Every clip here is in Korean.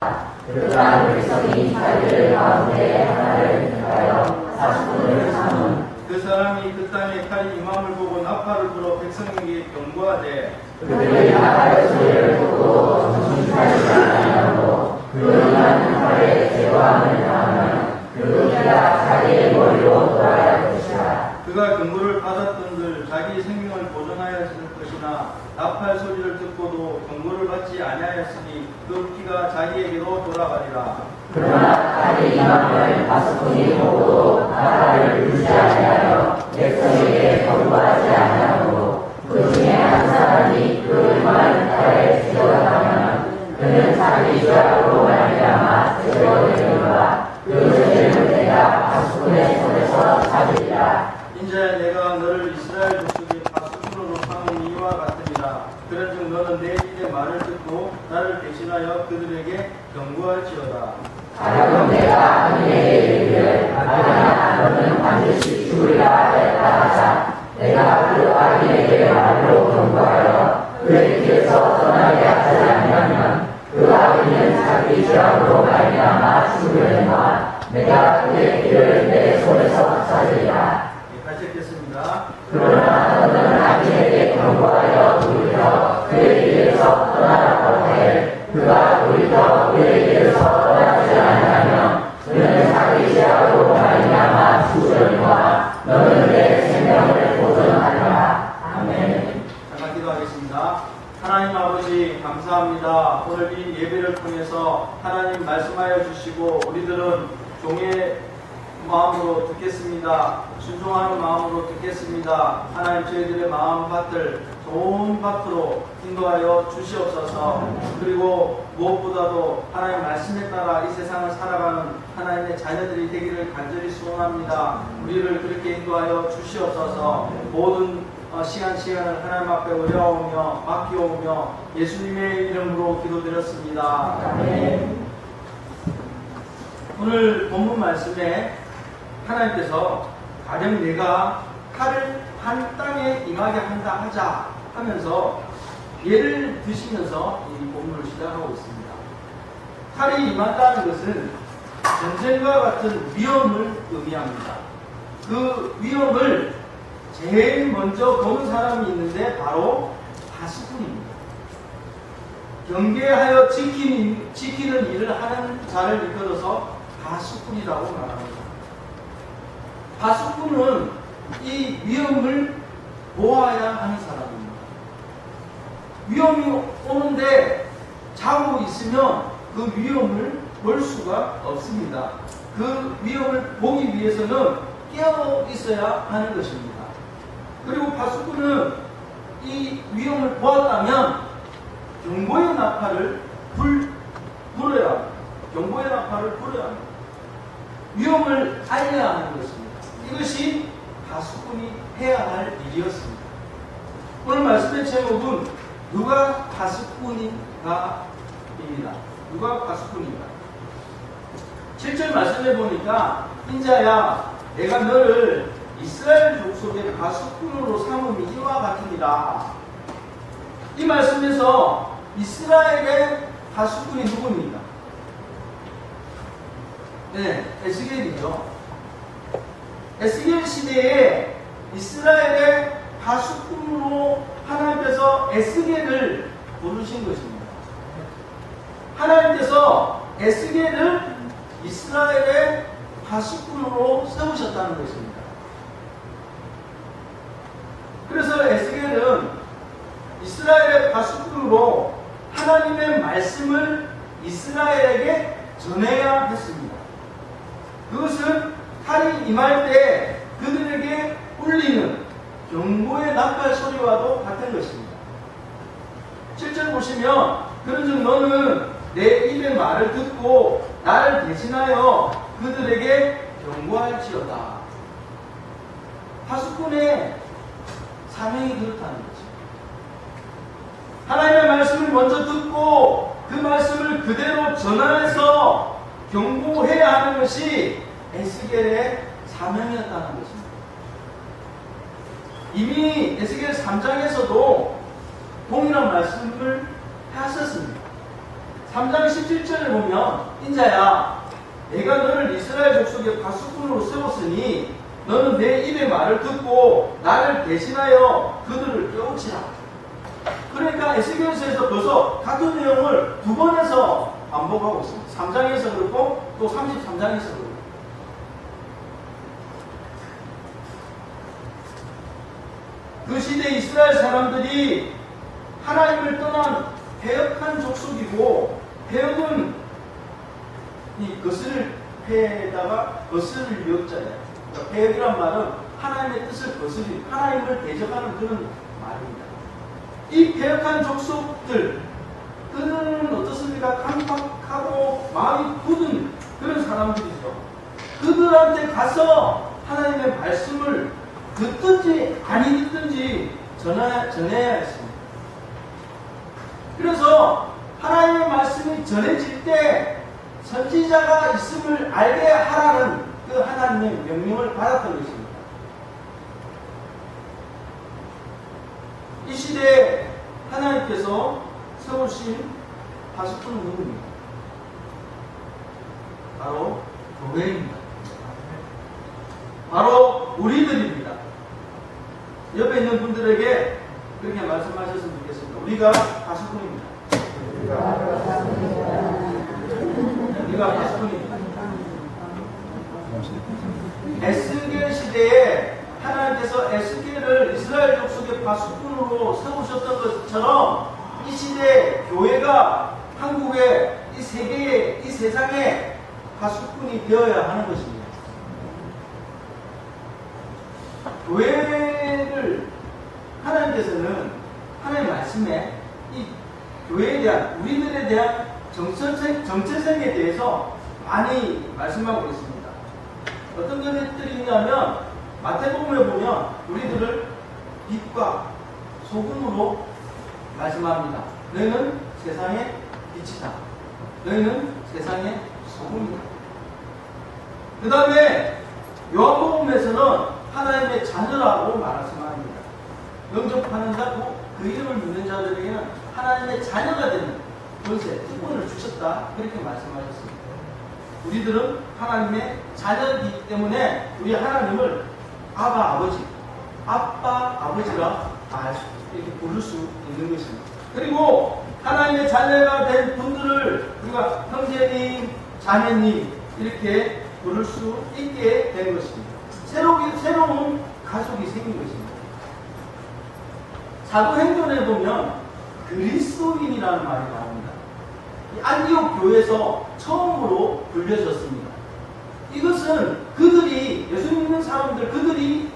그러나 백성이 자기들 가운데 하나를 택하여 사십분을 삼은 그 사람이 그 땅에 칼이 임함을 보고 나팔을 불어 백성에게 경고하되 그들이 나팔의 소리를 듣고 정신차리지 아니하고 그 임하는 칼에 제거함을 당하면 그 피가 자기의 머리로 돌아야 할 것이라. 그가 경고를 받았던들 자기 생명을 보존하였을 것이나 나팔 소리를 듣고도 경고를 받지 아니하였으니 그 피가 자기에게로 돌아가리라. 그러나 칼이 임함을 파수꾼이 보고도 나팔을 불지 아니하여 백성에게 경고하지 아니하고 그 중에 한 사람이 그 임하는 칼에 제거하면 그는 자기 죄악으로 말미암아 제거되리라. 그 죄는 내가 파수꾼의 손에서 찾으리라. 인자야 내가 너를 이스라엘 족속의 파수꾼으로 삼은 이와 같으니라. 그런즉 너는 내 입의 말을 듣고 나를 대신하여 그들에게 경고할지어다. 가령 내가 악인에게 이르기를 악인아 너는 반드시 죽으리라 하였다 하자 내가 그 악인에게 말로 경고하여 그의 길에서 떠나게 하지 아니하면 그 악인은 자기 죄악으로 말미암아 죽으려니와 내가 그의 길을 내 손에서 찾으리라. 같이 읽겠습니다. 그러나 너는 악인에게 경고하여 돌이켜 그의 길에서 떠나라고 해 그가 돌이켜 그의 길에서 떠나지 아니하면 그는 자기 죄악으로 말미암아 죽으려니와 너는 내 생명을 보존하리라. 아멘. 잠깐 기도하겠습니다. 하나님 아버지 감사합니다. 오늘 이 예배를 통해서 하나님 말씀하여 주시고 우리들은 종의 마음으로 듣겠습니다. 순종하는 마음으로 듣겠습니다. 하나님 저희들의 마음밭을 좋은 밭으로 인도하여 주시옵소서. 그리고 무엇보다도 하나님 말씀에 따라 이 세상을 살아가는 하나님의 자녀들이 되기를 간절히 소원합니다. 우리를 그렇게 인도하여 주시옵소서. 모든 시간을 하나님 앞에 올려오며 맡겨오며 예수님의 이름으로 기도드렸습니다. 아멘. 오늘 본문 말씀에 하나님께서 가령 내가 칼을 한 땅에 임하게 한다 하자 하면서 예를 드시면서 이 본문을 시작하고 있습니다. 칼이 임한다는 것은 전쟁과 같은 위험을 의미합니다. 그 위험을 제일 먼저 보는 사람이 있는데 바로 파수꾼입니다. 경계하여 지키는 일을 하는 자를 이끌어서 파수꾼이라고 말합니다. 파수꾼은 이 위험을 보아야 하는 사람입니다. 위험이 오는데 자고 있으면 그 위험을 볼 수가 없습니다. 그 위험을 보기 위해서는 깨어 있어야 하는 것입니다. 그리고 파수꾼은 이 위험을 보았다면 경보의 나팔을 불어야 합니다. 경보의 나팔을 불어야 합니다. 위험을 알려야 하는 것입니다. 이것이 파수꾼이 해야 할 일이었습니다. 오늘 말씀의 제목은 누가 파수꾼인가입니다. 누가 파수꾼인가? 7절 말씀해 보니까 인자야 내가 너를 이스라엘 족속의 파수꾼으로 삼음이 이와 같으니라. 이 말씀에서 이스라엘의 파수꾼이 누구입니까? 네, 에스겔이죠. 에스겔 시대에 이스라엘의 파수꾼으로 하나님께서 에스겔을 부르신 것입니다. 하나님께서 에스겔을 이스라엘의 파수꾼으로 세우셨다는 것입니다. 그래서 에스겔은 이스라엘의 파수꾼으로 하나님의 말씀을 이스라엘에게 전해야 했습니다. 그것은 칼이 임할 때 그들에게 울리는 경고의 나팔 소리와도 같은 것입니다. 7절 보시면 그런즉 너는 내 입의 말을 듣고 나를 대신하여 그들에게 경고할지어다. 파수꾼의 사명이 그렇다는 거죠. 하나님의 말씀을 먼저 듣고 그 말씀을 그대로 전해서 경고해야 하는 것이 에스겔의 사명이었다는 것입니다. 이미 에스겔 3장에서도 동일한 말씀을 하셨습니다. 3장 17절에 보면 인자야 내가 너를 이스라엘 족속의 파수꾼으로 세웠으니 너는 내 입의 말을 듣고 나를 대신하여 그들을 깨우치라. 그러니까 에스겔서에서 벌써 같은 내용을 두 번에서 반복하고 있습니다. 3장에서 그렇고 또 33장에서 그렇고. 그 시대 이스라엘 사람들이 하나님을 떠난 패역한 족속이고, 패역은 이 거스를 패에다가 거스를 여자예요. 그러니까 패역이란 말은 하나님의 뜻을 거스린, 하나님을 대적하는 그런 말입니다. 이 패역한 족속들, 그들은 어떻습니까? 강박하고 마음이 굳은 그런 사람들이죠. 그들한테 가서 하나님의 말씀을 듣든지 아니 듣든지 전해야 했습니다. 그래서 하나님의 말씀이 전해질 때 선지자가 있음을 알게 하라는 그 하나님의 명령을 받았던 것입니다. 이 시대에 하나님께서 세우신 파수꾼은 누구입니까? 바로 교회입니다. 바로 우리들입니다. 옆에 있는 분들에게 그렇게 말씀하셨으면 좋겠습니다. 우리가 파수꾼입니다. 우리가 파수꾼입니다. 에스겔 시대에 하나님께서 에스겔을 이스라엘 족속의 파수꾼으로 세우셨던 것처럼 이 시대 교회가 한국의 이 세계의 이 세상의 파수꾼이 되어야 하는 것입니다. 교회를 하나님께서는 하나님의 말씀에 이 교회에 대한 우리들에 대한 정체성에 대해서 많이 말씀하고 있습니다. 어떤 것들이 있냐면 마태복음에 보면 우리들을 빛과 소금으로 말씀합니다. 너희는 세상의 빛이다. 너희는 세상의 소금이다. 그 다음에 요한복음에서는 하나님의 자녀라고 말씀합니다. 영접하는 자, 그 이름을 믿는 자들에게는 하나님의 자녀가 되는 권세, 특권을 주셨다. 그렇게 말씀하셨습니다. 우리들은 하나님의 자녀이기 때문에 우리 하나님을 아바 아버지, 아빠 아버지라 이렇게 부를 수 있는 것입니다. 그리고 하나님의 자녀가 된 분들을 우리가 형제님, 자매님 이렇게 부를 수 있게 된 것입니다. 새로운 가족이 생긴 것입니다. 사도행전에 보면 그리스도인이라는 말이 나옵니다. 이 안디옥 교회에서 처음으로 불려졌습니다. 이것은 그들이 예수님 믿는 사람들, 그들이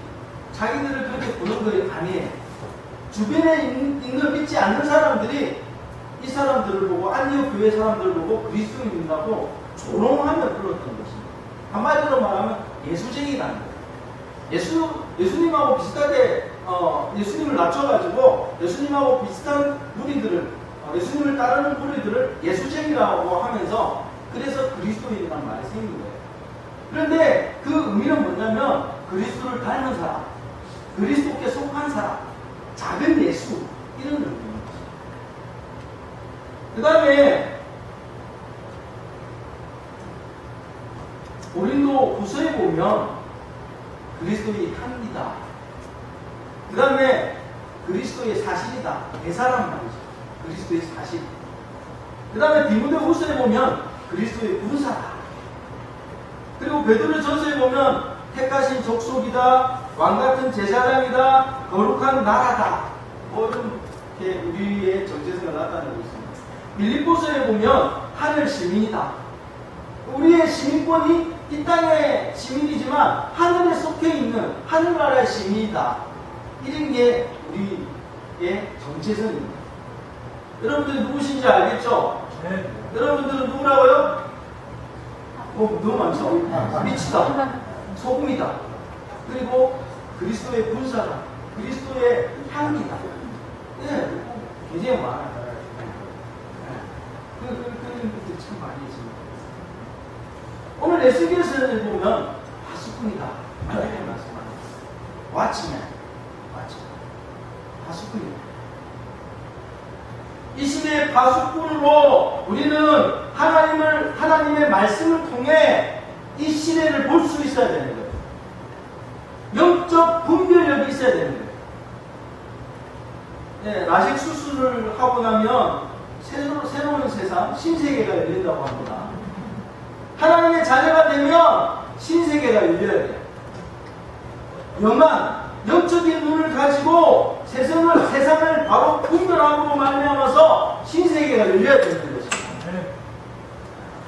자기들을 그렇게 부른 것이 아니에요. 주변에 있는 걸 믿지 않는 사람들이 이 사람들을 보고, 안디옥 교회 사람들을 보고 그리스도인이라고 조롱하며 불렀던 것입니다. 한마디로 말하면 예수쟁이라는 거예요. 예수님하고 비슷하게 예수님을 낮춰가지고 예수님하고 비슷한 무리들을, 예수님을 따르는 무리들을 예수쟁이라고 하면서, 그래서 그리스도인이라는 말이 생긴 거예요. 그런데 그 의미는 뭐냐면 그리스도를 닮은 사람, 그리스도께 속한 사람, 작은 예수, 이런 의미입니다. 그 다음에 고린도 후서에 보면 그리스도의 향기다. 그 다음에 그리스도의 사실이다. 대사란 말이죠. 그리스도의 사실. 그 다음에 디모데 후서에 보면 그리스도의 군사다. 그리고 베드로 전서에 보면 택하신 족속이다, 왕같은 제사장이다, 거룩한 나라다. 이렇게 우리의 정체성을 나타내고 있습니다. 빌립보서에 보면 하늘 시민이다. 우리의 시민권이 이 땅의 시민이지만 하늘에 속해 있는 하늘나라의 시민이다. 이런 게 우리의 정체성입니다. 여러분들이 누구신지 알겠죠? 네. 여러분들은 누구라고요? 너무 많죠? 빛이다, 소금이다, 그리고 그리스도의 군사다, 그리스도의 향기다. 네, 굉장히 많아요. 그런 것들이 참 많이 있습니다. 오늘 에스겔서를 보면 파수꾼이다 이렇게 말씀합니다. 왓치맨, 파수꾼이다. 이 시대의 파수꾼으로 우리는 하나님의 말씀을 통해 이 시대를 볼 수 있어야 되는 거예요. 영적 분별력이 있어야 되는 거예요. 네, 라식 수술을 하고 나면 새로운 세상, 신세계가 열린다고 합니다. 하나님의 자녀가 되면 신세계가 열려야 돼요. 영한, 영적인 눈을 가지고 세상을 바로 분별함으로 말미암아서 신세계가 열려야 되는 것입니다.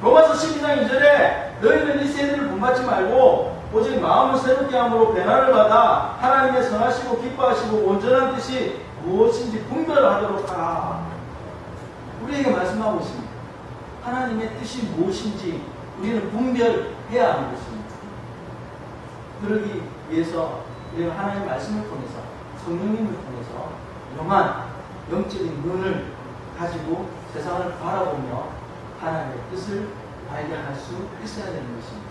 로마서 12장 2절에 너희는 이 세대를 본받지 말고 오직 마음을 새롭게 함으로 변화를 받아 하나님의 선하시고 기뻐하시고 온전한 뜻이 무엇인지 분별하도록 하라. 우리에게 말씀하고 있습니다. 하나님의 뜻이 무엇인지 우리는 분별해야 하는 것입니다. 그러기 위해서 우리가 하나님의 말씀을 통해서 성령님을 통해서 영한 영적인 눈을 가지고 세상을 바라보며 하나님의 뜻을 발견할 수 있어야 되는 것입니다.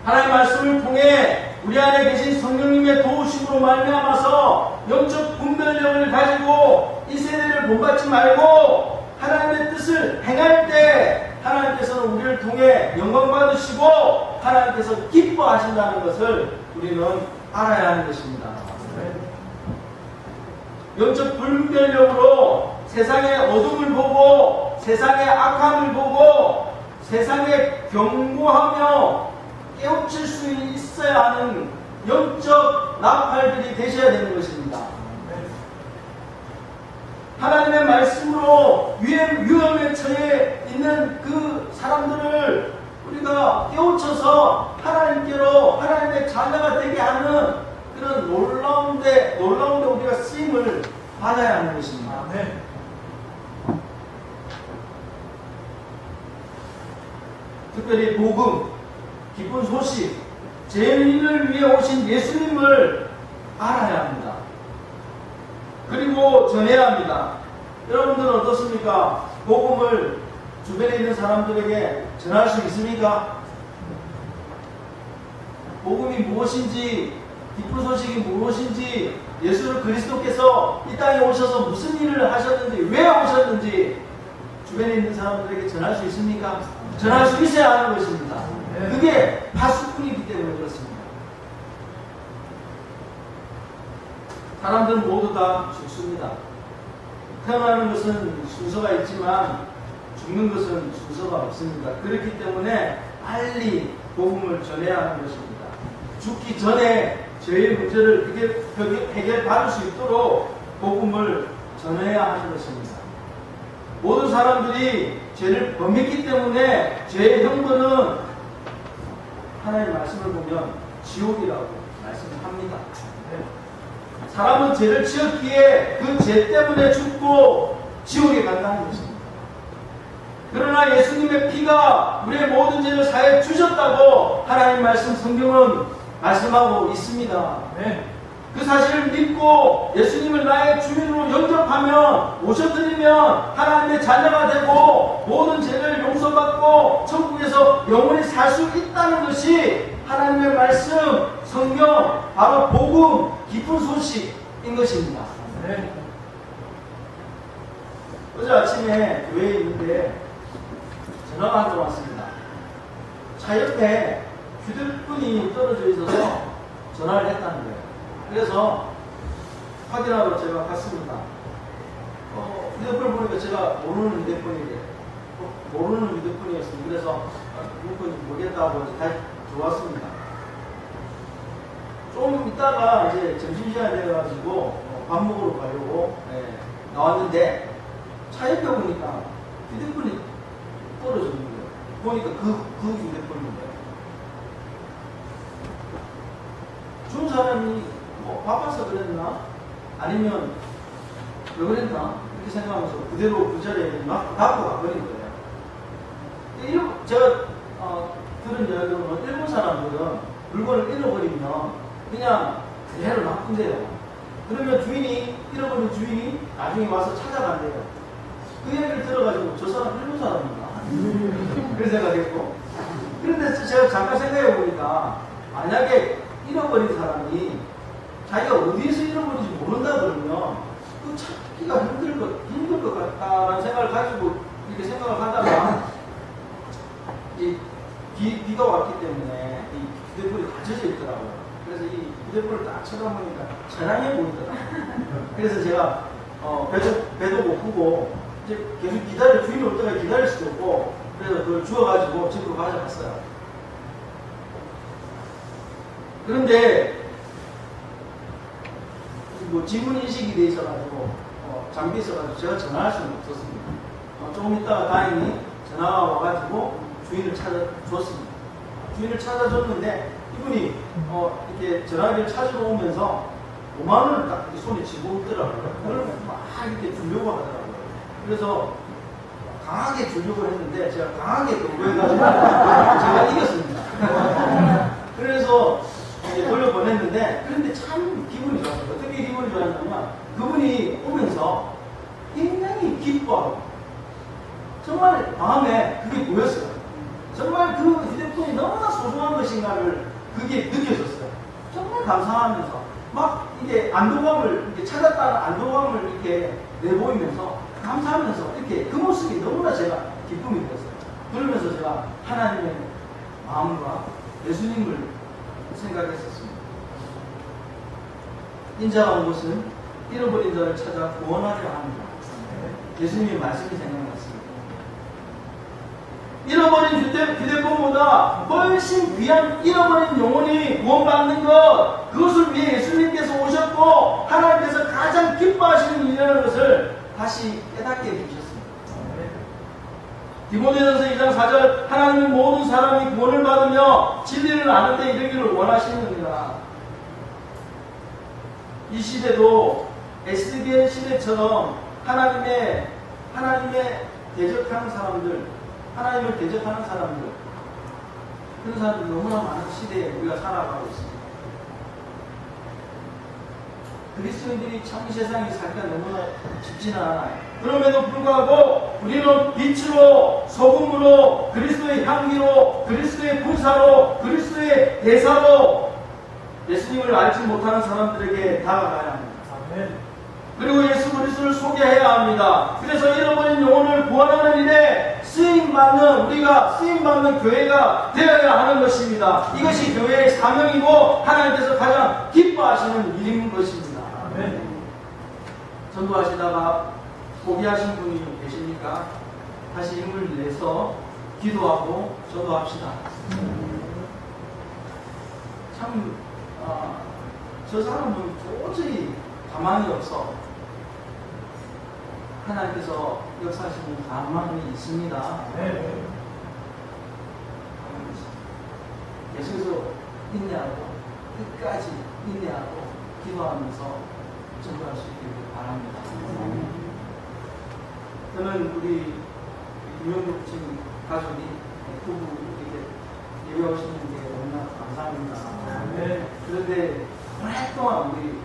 하나님의 말씀을 통해 우리 안에 계신 성령님의 도우심으로 말미암아서 영적 분별력을 가지고 이 세대를 본받지 말고 하나님의 뜻을 행할 때 하나님께서는 우리를 통해 영광 받으시고 하나님께서 기뻐하신다는 것을 우리는 알아야 하는 것입니다. 영적 분별력으로 세상의 어둠을 보고 세상의 악함을 보고 세상에 경고하며 깨우칠 수 있어야 하는 영적 나팔들이 되셔야 되는 것입니다. 하나님의 말씀으로 위험에 처해 있는 그 사람들을 우리가 깨우쳐서 하나님께로 하나님의 자녀가 되게 하는 그런 놀라운데 우리가 쓰임을 받아야 하는 것입니다. 네. 특별히 복음, 기쁜 소식, 죄인을 위해 오신 예수님을 알아야 합니다. 그리고 전해야 합니다. 여러분들은 어떻습니까? 복음을 주변에 있는 사람들에게 전할 수 있습니까? 복음이 무엇인지, 기쁜 소식이 무엇인지, 예수 그리스도께서 이 땅에 오셔서 무슨 일을 하셨는지, 왜 오셨는지 주변에 있는 사람들에게 전할 수 있습니까? 전할 수 있어야 하는 것입니다. 그게 파수꾼이기 때문에 그렇습니다. 사람들은 모두 다 죽습니다. 태어나는 것은 순서가 있지만 죽는 것은 순서가 없습니다. 그렇기 때문에 빨리 복음을 전해야 하는 것입니다. 죽기 전에 죄의 문제를 해결받을 수 있도록 복음을 전해야 하는 것입니다. 모든 사람들이 죄를 범했기 때문에 죄의 형벌은 하나님의 말씀을 보면 지옥이라고 말씀합니다. 사람은 죄를 지었기에 그 죄 때문에 죽고 지옥에 간다는 것입니다. 그러나 예수님의 피가 우리의 모든 죄를 사해 주셨다고 하나님 말씀 성경은 말씀하고 있습니다. 그 사실을 믿고 예수님을 나의 주인으로 영접하면 오셔드리면 하나님의 자녀가 되고 모든 죄를 용서받고 천국에서 영원히 살 수 있다는 것이 하나님의 말씀, 성경, 바로 복음, 기쁜 소식인 것입니다. 어제 아침에 교회에 있는데 전화가 한 통 왔습니다. 차 옆에 휴대폰이 떨어져 있어서 전화를 했다는 거예요. 그래서 확인하러 제가 갔습니다. 휴대폰을 보니까 제가 모르는 휴대폰이었습니다. 그래서 누군지 모르겠다고 다시 들어왔습니다. 좀 있다가 이제 점심시간이 돼가지고 밥 먹으러 가려고 나왔는데 차 옆에 보니까 휴대폰이 떨어져 있는 거예요. 보니까 그 휴대폰인데 준 사람이 바빠서 그랬나? 아니면 왜 그랬나? 이렇게 생각하면서 그대로 그 자리에 갖고 가버린 거예요. 제가 들은 이야기로는 일본 사람들은 물건을 잃어버리면 그냥 그대로 놔둔대요. 그러면 잃어버린 주인이 나중에 와서 찾아간대요. 그 얘기를 들어가지고 저 사람 일본 사람인가? 그런 생각했고. 그런데 제가 잠깐 생각해 보니까 만약에 잃어버린 사람이 자기가 어디에서 잃어버린지 모른다 그러면 그 찾기가 힘들 것 같다라는 생각을 가지고 이렇게 생각을 하다가 비가 왔기 때문에 이 휴대폰이 다 젖어 있더라고요. 그래서 이 휴대폰을 딱 쳐다보니까 처량해 보이더라고요. 그래서 제가 배도 고프고 이제 계속 주인이 올 때까지 기다릴 수도 없고, 그래서 그걸 주워가지고 집으로 가져갔어요. 그런데 뭐 지문 인식이 돼 있어가지고 잠겨 있어가지고 제가 전화할 수는 없었습니다. 조금 있다가 다행히 전화가 와가지고 주인을 찾아줬습니다. 주인을 찾아줬는데 이분이 이렇게 전화기를 찾으러 오면서 5만 원을 딱 이렇게 손에 쥐고 있더라고요. 그걸 막 이렇게 주려고 하더라고요. 그래서 강하게 주려고 했는데 제가 강하게 동거해가지고 제가 이겼습니다. 그래서 이제 돌려보냈는데, 그런데 참 기분이 좋았어요. 어떻게 기분이 좋았냐면 그분이 오면서 굉장히 기뻐하고 정말 마음에 그게 보였어요. 정말 그 휴대폰이 너무나 소중한 것인가를 그게 느껴졌어요. 정말 감사하면서 막 이게 안도감을 이렇게 찾았다는 안도감을 이렇게 내보이면서 감사하면서 이렇게 그 모습이 너무나 제가 기쁨이 되었어요. 그러면서 제가 하나님의 마음과 예수님을 생각했었습니다. 인자가 온 것은 잃어버린 자를 찾아 구원하려 합니다. 예수님의 말씀이 생각났습니다. 잃어버린 휴대폰보다 훨씬 귀한 잃어버린 영혼이 구원받는 것, 그것을 위해 예수님께서 오셨고 하나님께서 가장 기뻐하시는 일이라는 것을 다시 깨닫게 해주셨습니다. 디모데전서 2장 4절, 하나님은 모든 사람이 구원을 받으며 진리를 아는 데 이르기를 원하시느니라. 이 시대도 SBN 시대처럼 하나님의 대적하는 사람들, 하나님을 대적하는 사람들, 그런 사람들이 너무나 많은 시대에 우리가 살아가고 있습니다. 그리스도인들이 참 이 세상에 살기가 너무나 쉽지는 않아요. 그럼에도 불구하고 우리는 빛으로, 소금으로, 그리스도의 향기로, 그리스도의 군사로, 그리스도의 대사로 예수님을 알지 못하는 사람들에게 다가가야 합니다. 그리고 예수 그리스도를 소개해야 합니다. 그래서 잃어버린 영혼을 구원하는 일에 우리가 쓰임받는 교회가 되어야 하는 것입니다. 이것이 교회의 사명이고 하나님께서 가장 기뻐하시는 일인 것입니다. 전도하시다가 포기하신 분이 계십니까? 다시 힘을 내서 기도하고 전도합시다. 참 저 사람은 도저히 가만히 없어. 하나님께서 역사하시는 가만히 있습니다. 계속해서 인내하고 끝까지 인내하고 기도하면서 전도할 수 있기를 바랍니다. 저는 우리 유명국 친 가족이 부부 이렇게 예배하시는 게 너무나 감사합니다. 그런데 오랫동안 우리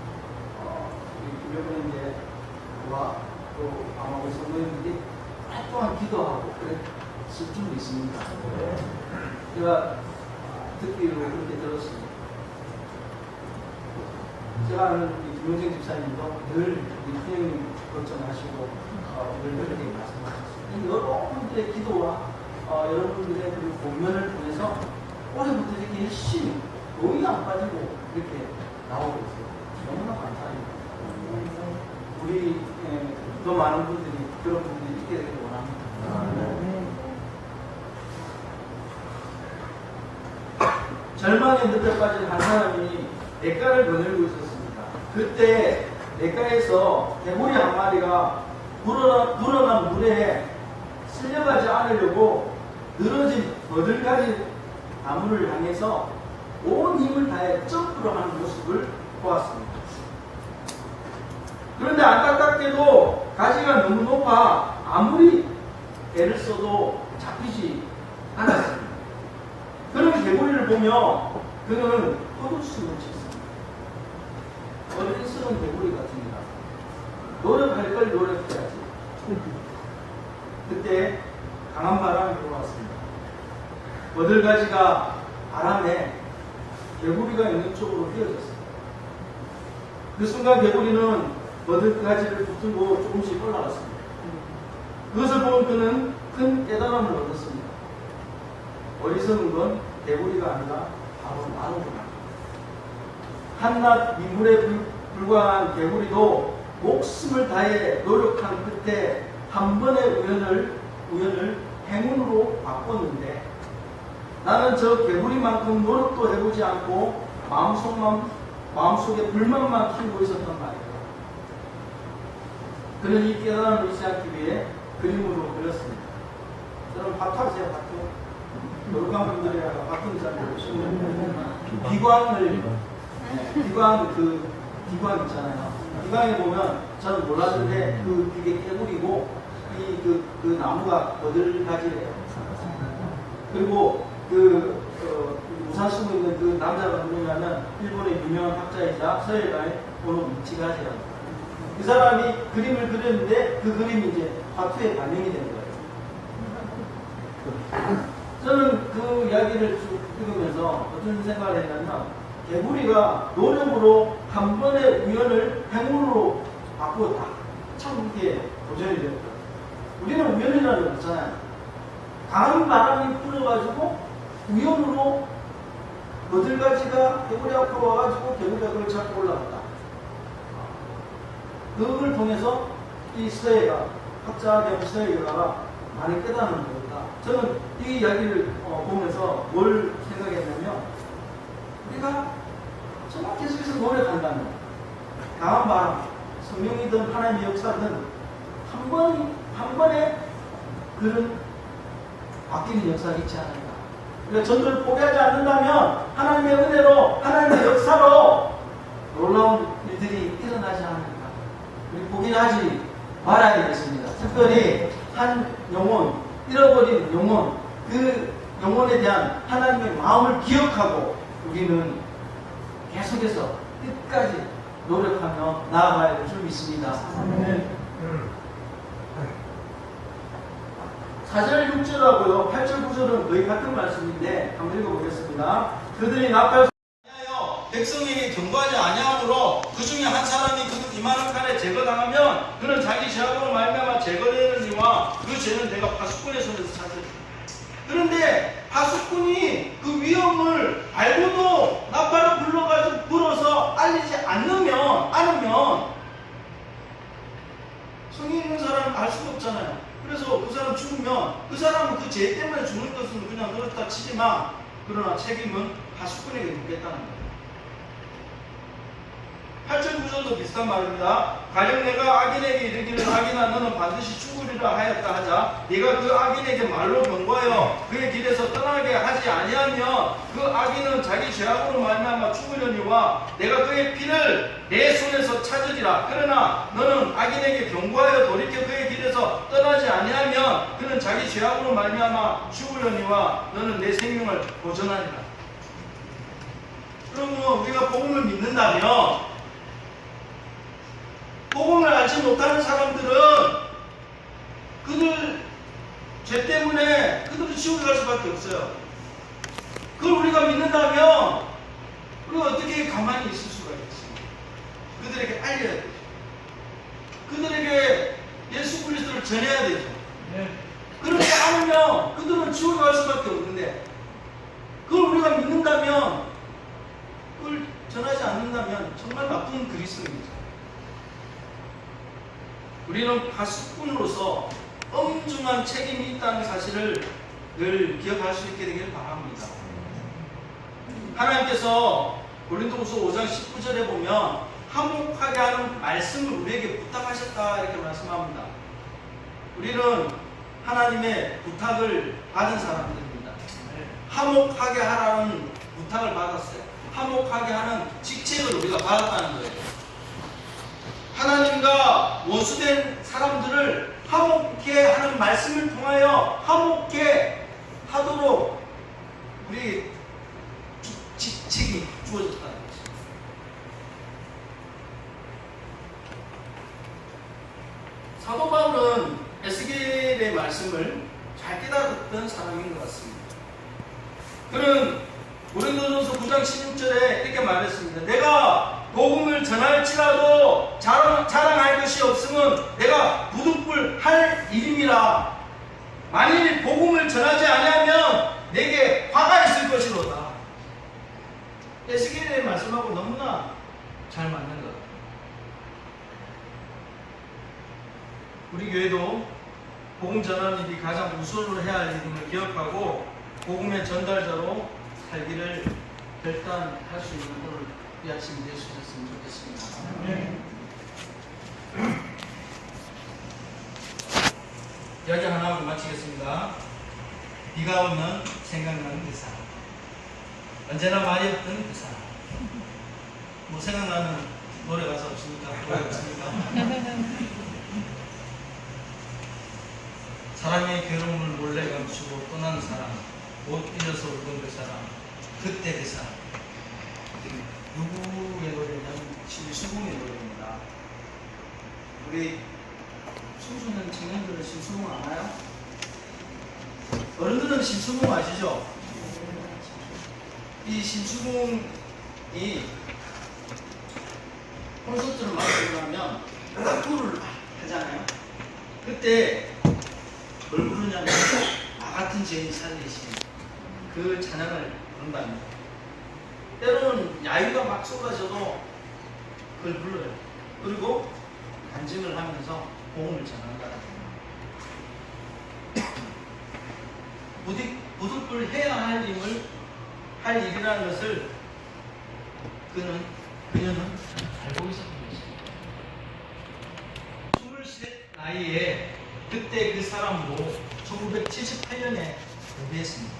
유명국인들과 또 아마 우리 성도님들이 오랫동안 기도하고 그랬을 줄 있습니다. 제가 듣기로 그렇게 들었습니다. 제가 아는 김용생 집사님도 늘 우리 큰형님 걱정하시고 늘 그렇게 말씀하셨습니다. 여러분들의 기도와 여러분들의 그 공면을 통해서 올해부터 이렇게 열심히 노이 안 빠지고 이렇게 나오고 있어요. 너무나 감사합니다. 우리 더 많은 분들이 그런 분들이 있게 되길 원합니다. 절망의 늪에 빠진 한 사람이 냇가를 거닐고 있었습니다. 그때 냇가에서 개구리 한 마리가 불어난 물에 쓸려가지 않으려고 늘어진 버들가지 나무를 향해서 온 힘을 다해 점프를 하는 모습을 보았습니다. 그런데 안타깝게도 가지가 너무 높아 아무리 애를 써도 잡히지 않았습니다. 그런 개구리를 보며 그는 헛웃음을 쳤습니다. 어린스러운 개구리 같습니다. 노력할 걸 노력해야지. 그때 강한 바람이 불어왔습니다. 버들가지가 바람에 개구리가 있는 쪽으로 휘어졌습니다. 그 순간 개구리는 버들가지를 붙들고 조금씩 올라갔습니다. 그것을 보면 그는 큰 깨달음을 얻었습니다. 어리석은 건 개구리가 아니라 바로 나무구나. 한낱 미물에 불과한 개구리도 목숨을 다해 노력한 끝에 한 번의 우연을 행운으로 바꿨는데 나는 저 개구리만큼 노력도 해보지 않고 마음속에 불만만 키우고 있었단 말이에요. 그는 이 깨달음을 잊지 않기 위해 그림으로 그렸습니다. 여러분 화투하세요, 화투. 노력한 분들이라 화투는 잘 모르시는 비광 있잖아요. 비광에 보면 저는 몰랐는데 이게 깨구리고 그 나무가 버들가지래요. 그리고 우산 쓰고 있는 그 남자가 누구냐면 일본의 유명한 학자이자 서예가의 오노 미치가지라고. 그 사람이 그림을 그렸는데 그 그림이 이제 화투에 반영이 된 거예요. 저는 그 이야기를 쭉 읽으면서 어떤 생각을 했냐면 개구리가 노력으로 한 번의 우연을 행운으로 바꾸었다. 참 이게 도전이 되었다. 우리는 우연이라는 게 없잖아요. 강한 바람이 불어가지고 우연으로 버들가지가 개구리 앞으로 와가지고 개구리가 그걸 잡고 올라갔다. 그걸 통해서 이 서예가, 학자 겸 서예가가 많이 깨닫는 거였다. 저는 이 이야기를 보면서 뭘 생각했냐면 우리가 정말 계속해서 노력한다면 강한 바람, 성령이든 하나님의 역사든 한 번에 그런 바뀌는 역사가 있지 않을까. 그러니까 전도를 포기하지 않는다면 하나님의 은혜로, 하나님의 역사로 놀라운 일들이 일어나지 않을까. 우리 포기를 하지 말아야 되겠습니다. 특별히 한 영혼, 잃어버린 영혼, 그 영혼에 대한 하나님의 마음을 기억하고 우리는 계속해서 끝까지 노력하며 나아가야 될 줄 믿습니다. 4절 6절하고요 8절 9절은 거의 같은 말씀인데 한번 읽어보겠습니다. 그들이 나팔 하여 백성에게 경고하지 아니하므로 그 중에 한 사람이 그 이만한 칼에 제거당하면 그는 자기 죄악으로 말미암아 제거되느니와 그 죄는 내가 파수꾼의 손에서 찾으리라. 그런데 파수꾼이 그 위험을 알고도 나팔을 불어서 알리지 않으면 성이 있는 사람은 알 수가 없잖아요. 그래서 그 사람 죽으면 그 사람은 그 죄 때문에 죽는 것은 그냥 그렇다 치지만 그러나 책임은 파수꾼에게 묻겠다는 거예요. 8절 9절도 비슷한 말입니다. 가령 내가 악인에게 이르기를 악인아 너는 반드시 죽으리라 하였다 하자 네가 그 악인에게 말로 경고하여 그의 길에서 떠나게 하지 아니하면 그 악인은 자기 죄악으로 말미암아 죽으려니와 내가 그의 피를 내 손에서 찾으리라. 그러나 너는 악인에게 경고하여 돌이켜 그의 길에서 떠나지 아니하면 그는 자기 죄악으로 말미암아 죽으려니와 너는 내 생명을 보존하리라. 그러면 우리가 복음을 믿는다면 복음을 알지 못하는 사람들은 그들 죄 때문에 그들은 지옥에 갈 수밖에 없어요. 그걸 우리가 믿는다면 우리가 어떻게 가만히 있을 수가 있겠습니까? 그들에게 알려야 되죠. 그들에게 예수 그리스도를 전해야 되죠. 그렇지 않으면 그들은 지옥에 갈 수밖에 없는데 그걸 우리가 믿는다면 그걸 전하지 않는다면 정말 나쁜 그리스도입니다. 우리는 파수꾼으로서 엄중한 책임이 있다는 사실을 늘 기억할 수 있게 되길 바랍니다. 하나님께서 고린도후서 5장 19절에 보면 화목하게 하는 말씀을 우리에게 부탁하셨다 이렇게 말씀합니다. 우리는 하나님의 부탁을 받은 사람들입니다. 화목하게 하라는 부탁을 받았어요. 화목하게 하는 직책을 우리가 받았다는 거예요. 하나님과 원수된 사람들을 화목케 하는 말씀을 통하여 화목케 하도록 우리 직책이 주어졌다는 것입니다. 사도 바울은 에스겔의 말씀을 잘 깨달았던 사람인 것 같습니다. 그는 고린도전서 9장 16절에 이렇게 말했습니다. 내가 복음을 전할지라도 자랑할 것이 없으면 내가 부득불 할 일임이라. 만일 복음을 전하지 아니하면 내게 화가 있을 것이로다. 에스겔의 말씀하고 너무나 잘 맞는 것 같아요. 우리 교회도 복음 전하는 일이 가장 우선으로 해야 할 일임을 기억하고 복음의 전달자로 살기를 결단할 수 있는 오늘 이 아침 되셨으면 좋겠습니다. 네. 이야기 하나 하고 마치겠습니다. 비가 오면 생각나는 그 사람, 언제나 말이 없던 그 사람. 뭐 생각나는 노래 가사 없습니까? 노래 없습니까? 사랑의 괴로움을 몰래 감추고 떠난 사람, 못 잊어서 울던 그 사람, 그때 그 사람. 누구의 노래냐면 신수봉의 노래입니다. 우리 청소년 청년들은 신수봉 아나요? 어른들은 신수봉 아시죠? 이 신수봉이 콘서트를 마치고 나면 악구를 하잖아요. 그때 뭘 부르냐면 나 같은 죄인 살리신 그 찬양을 부른답니다. 때로는 야유가 막 쏟아져도 그걸 불러요. 그리고 간증을 하면서 복음을 전한다. 부득불 해야 할 일을 할 일이라는 것을 그녀는 알고 있었던 것입니다. 23 나이에 그때 그 사람으로 1978년에 데뷔했습니다.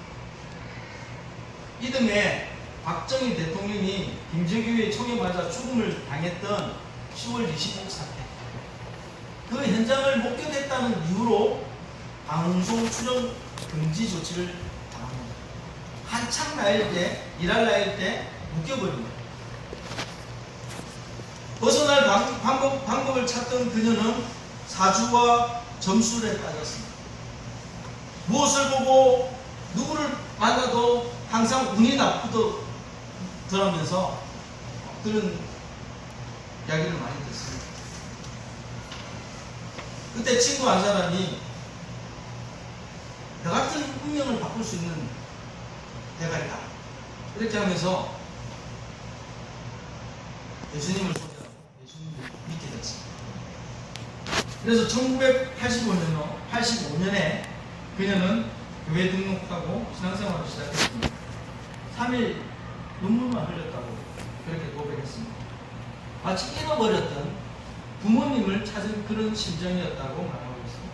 이듬해 박정희 대통령이 김정일의 총에 맞아 죽음을 당했던 10월 25일 사태, 그 현장을 목격했다는 이유로 방송 출연 금지 조치를 당합니다. 한창 나일 때, 일할 나일 때 묶여버립니다. 벗어날 방법을 찾던 그녀는 사주와 점술에 빠졌습니다. 무엇을 보고 누구를 만나도 항상 운이 나쁘더라면서 그런 이야기를 많이 듣습니다. 그때 친구 한 사람이 너 같은 운명을 바꿀 수 있는 데가 있다. 이렇게 하면서 예수님을 소개하고 예수님을 믿게 됐습니다. 그래서 1985년에 그녀는 교회 등록하고 신앙생활을 시작했습니다. 3일 눈물만 흘렸다고 그렇게 고백했습니다. 마치 잃어버렸던 부모님을 찾은 그런 심정이었다고 말하고 있습니다.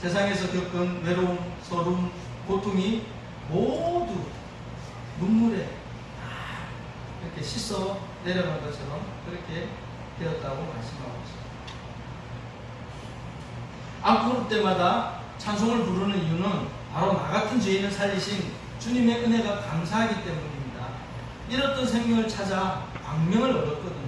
세상에서 겪은 외로움, 서러움, 고통이 모두 눈물에 이렇게 씻어 내려간 것처럼 그렇게 되었다고 말씀하고 있습니다. 안 부를 때마다 찬송을 부르는 이유는 바로 나 같은 죄인을 살리신 주님의 은혜가 감사하기 때문입니다. 잃었던 생명을 찾아 광명을 얻었거든요.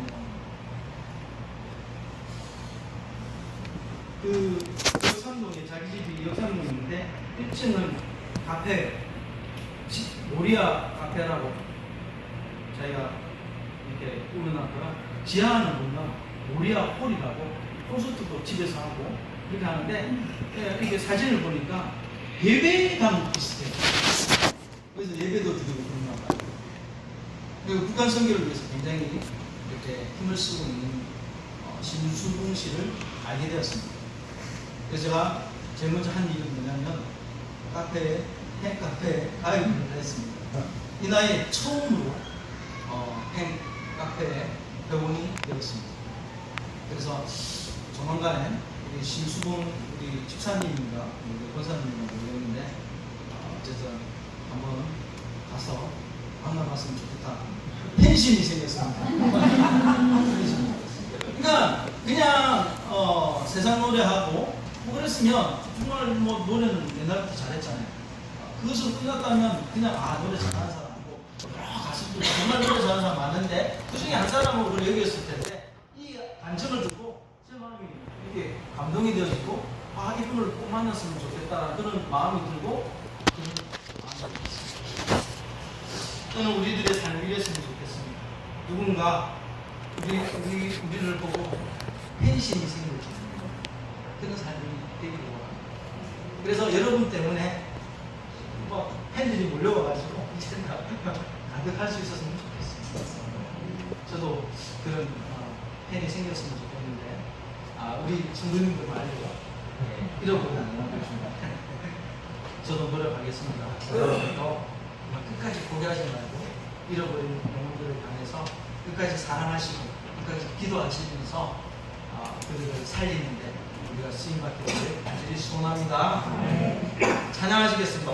그 역삼동에 자기 집이 역삼동인데 1층은 카페, 모리아 카페라고 자기가 이렇게 꾸며놨더라. 지하는 뭔가 모리아 홀이라고 콘서트도 집에서 하고 이렇게 하는데 이렇게 사진을 보니까 예배당 비슷해요. 그래서 예배도 드리고 그런가 봐요. 그리고 북한 선교를 위해서 굉장히 이렇게 힘을 쓰고 있는 신수봉 씨를 알게 되었습니다. 그래서 제가 제일 먼저 한 일은 뭐냐면 팬카페에 가입을 했습니다. 이 나이에 처음으로 팬카페에 회원이 되었습니다. 그래서 조만간에 우리 신수봉 우리 집사님인가 우리 권사님인가 모르겠는데 어쨌든 한번 가서 만나봤으면 좋겠다. 팬심이 생겼습니다. 그러니까 그냥 세상 노래하고 뭐 그랬으면 정말 뭐 노래는 옛날부터 잘했잖아요. 그것으로 끝났다면 그냥 노래 잘하는 사람이고 여러 가수들 정말 노래 잘하는 사람 많은데 그 중에 한 사람으로 그걸 여겼을 텐데 이 간증을 듣고 제 마음이 이렇게 감동이 되어지고 이분을 꼭 만났으면 좋겠다는 그런 마음이 들고 그런 마음이 들었습니다. 저는 우리들의 삶이 이랬으면 좋겠습니다. 누군가 우리를 보고 팬심이 생길 정도로 그런 삶이 되기를 원합니다. 그래서 여러분 때문에 뭐 팬들이 몰려와가지고 이제는 가득할 수 있었으면 좋겠습니다. 저도 그런 팬이 생겼으면 좋겠는데 우리 성도님들 말이죠. 잃어버리지 않는 것입니다. 저도 노력하겠습니다. 여러분도 끝까지 포기하지 말고 잃어버린 영혼들을 향해서 끝까지 사랑하시고 끝까지 기도하시면서 그들을 살리는데 우리가 쓰임받기를 간절히 소원합니다. 찬양하시겠습니다.